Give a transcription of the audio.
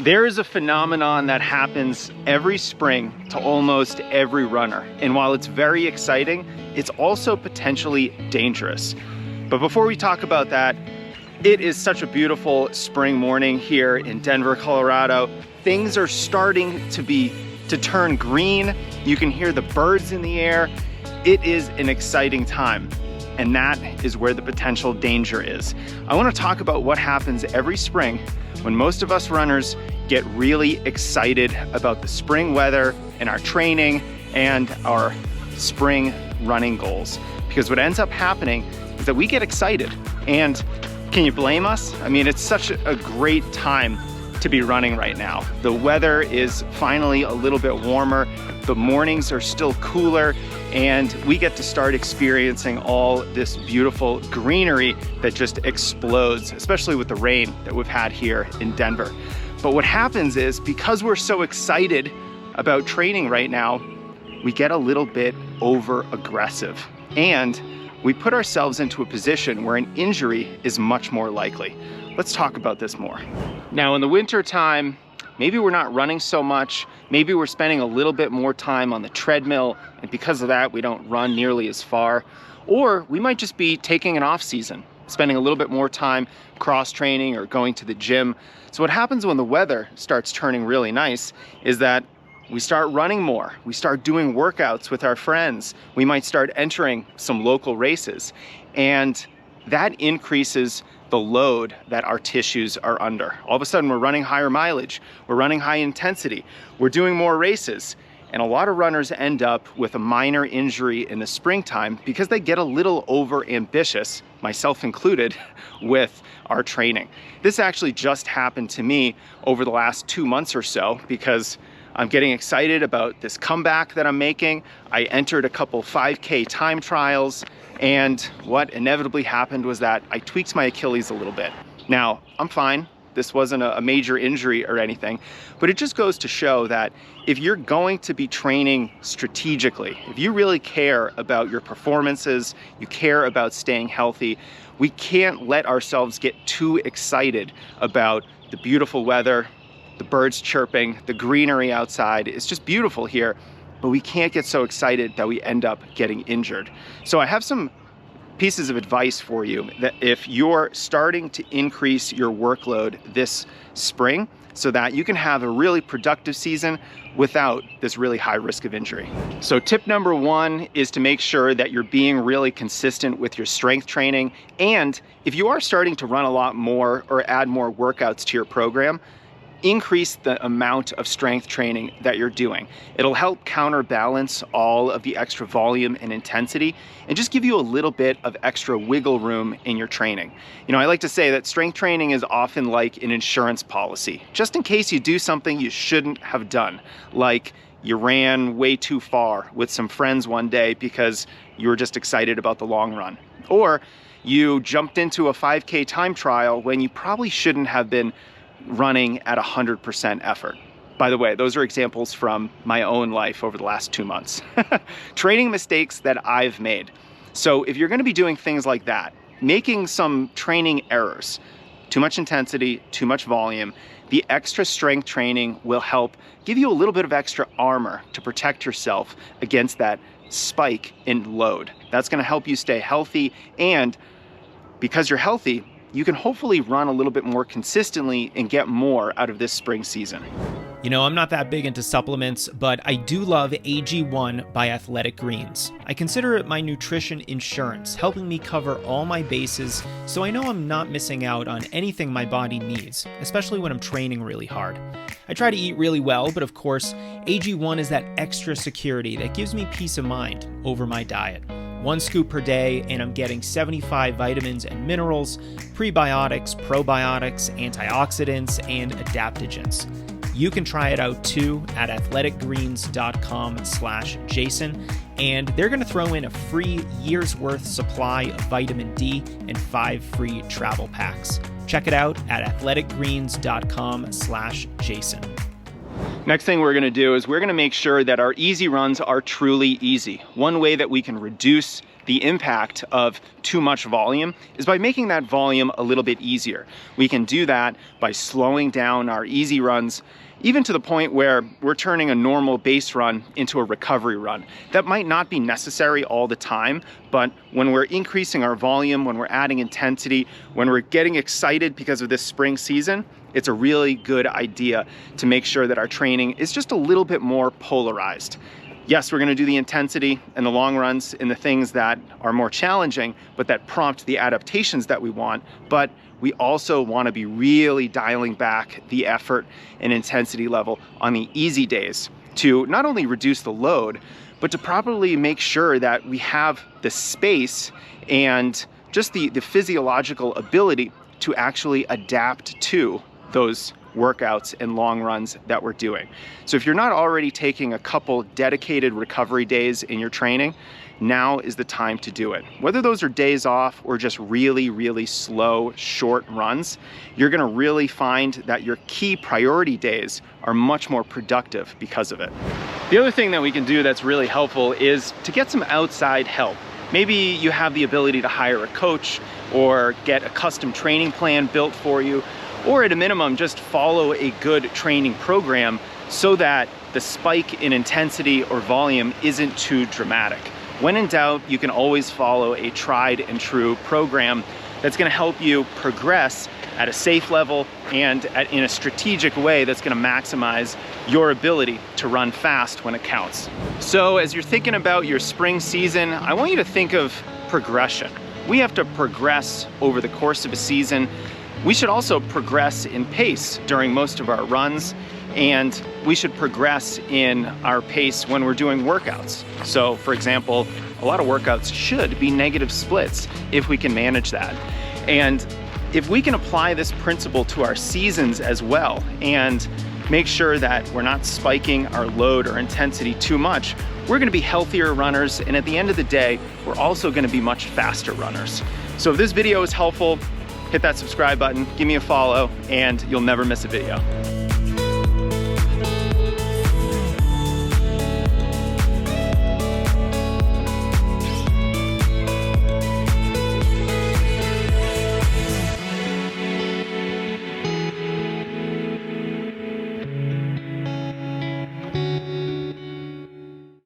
There is a phenomenon that happens every spring to almost every runner. And while it's very exciting, it's also potentially dangerous. But before we talk about that, it is such a beautiful spring morning here in Denver, Colorado. Things are starting to turn green. You can hear the birds in the air. It is an exciting time. And that is where the potential danger is. I want to talk about what happens every spring when most of us runners get really excited about the spring weather and our training and our spring running goals. Because what ends up happening is that we get excited. And can you blame us? I mean, it's such a great time to be running right now. The weather is finally a little bit warmer. The mornings are still cooler, and we get to start experiencing all this beautiful greenery that just explodes, especially with the rain that we've had here in Denver. But what happens is, because we're so excited about training right now, we get a little bit over aggressive, and we put ourselves into a position where an injury is much more likely. Let's talk about this more. Now, in the winter time, maybe we're not running so much. Maybe we're spending a little bit more time on the treadmill, and because of that, we don't run nearly as far. Or we might just be taking an off season, spending a little bit more time cross training or going to the gym. So what happens when the weather starts turning really nice is that we start running more. We start doing workouts with our friends. We might start entering some local races, and that increases the load that our tissues are under. All of a sudden, we're running higher mileage, we're running high intensity, we're doing more races, and a lot of runners end up with a minor injury in the springtime because they get a little over ambitious, myself included, with our training. This actually just happened to me over the last 2 months or so because I'm getting excited about this comeback that I'm making. I entered a couple 5K time trials, and what inevitably happened was that I tweaked my Achilles a little bit. Now, I'm fine. This wasn't a major injury or anything, but it just goes to show that if you're going to be training strategically, if you really care about your performances, you care about staying healthy, we can't let ourselves get too excited about the beautiful weather, the birds chirping, the greenery outside. It's just beautiful here, but we can't get so excited that we end up getting injured. So I have some pieces of advice for you that if you're starting to increase your workload this spring so that you can have a really productive season without this really high risk of injury. So tip number one is to make sure that you're being really consistent with your strength training. And if you are starting to run a lot more or add more workouts to your program, increase the amount of strength training that you're doing. It'll help counterbalance all of the extra volume and intensity and just give you a little bit of extra wiggle room in your training. You know, I like to say that strength training is often like an insurance policy, just in case you do something you shouldn't have done, like you ran way too far with some friends one day because you were just excited about the long run, or you jumped into a 5K time trial when you probably shouldn't have been running at 100% effort. By the way, those are examples from my own life over the last 2 months. Training mistakes that I've made. So if you're going to be doing things like that, making some training errors, too much intensity, too much volume, the extra strength training will help give you a little bit of extra armor to protect yourself against that spike in load. That's going to help you stay healthy, and because you're healthy, you can hopefully run a little bit more consistently and get more out of this spring season. You know, I'm not that big into supplements, but I do love AG1 by Athletic Greens. I consider it my nutrition insurance, helping me cover all my bases so I know I'm not missing out on anything my body needs, especially when I'm training really hard. I try to eat really well, but of course, AG1 is that extra security that gives me peace of mind over my diet. 1 scoop per day, and I'm getting 75 vitamins and minerals, prebiotics, probiotics, antioxidants, and adaptogens. You can try it out too at athleticgreens.com/Jason, and they're going to throw in a free year's worth supply of vitamin D and 5 free travel packs. Check it out at athleticgreens.com/Jason. Next thing we're gonna do is we're gonna make sure that our easy runs are truly easy. One way that we can reduce the impact of too much volume is by making that volume a little bit easier. We can do that by slowing down our easy runs, even to the point where we're turning a normal base run into a recovery run. That might not be necessary all the time, but when we're increasing our volume, when we're adding intensity, when we're getting excited because of this spring season, it's a really good idea to make sure that our training is just a little bit more polarized. Yes, we're gonna do the intensity and the long runs and the things that are more challenging, but that prompt the adaptations that we want, but we also wanna be really dialing back the effort and intensity level on the easy days to not only reduce the load, but to properly make sure that we have the space and just the physiological ability to actually adapt to those workouts and long runs that we're doing. So if you're not already taking a couple dedicated recovery days in your training, now is the time to do it. Whether those are days off or just really, really slow, short runs, you're gonna really find that your key priority days are much more productive because of it. The other thing that we can do that's really helpful is to get some outside help. Maybe you have the ability to hire a coach or get a custom training plan built for you, or at a minimum, just follow a good training program so that the spike in intensity or volume isn't too dramatic. When in doubt, you can always follow a tried and true program that's gonna help you progress at a safe level and in a strategic way that's gonna maximize your ability to run fast when it counts. So as you're thinking about your spring season, I want you to think of progression. We have to progress over the course of a season. We should also progress in pace during most of our runs, and we should progress in our pace when we're doing workouts. So for example, a lot of workouts should be negative splits if we can manage that. And if we can apply this principle to our seasons as well and make sure that we're not spiking our load or intensity too much, we're gonna be healthier runners, and at the end of the day, we're also gonna be much faster runners. So if this video is helpful, hit that subscribe button, give me a follow, and you'll never miss a video.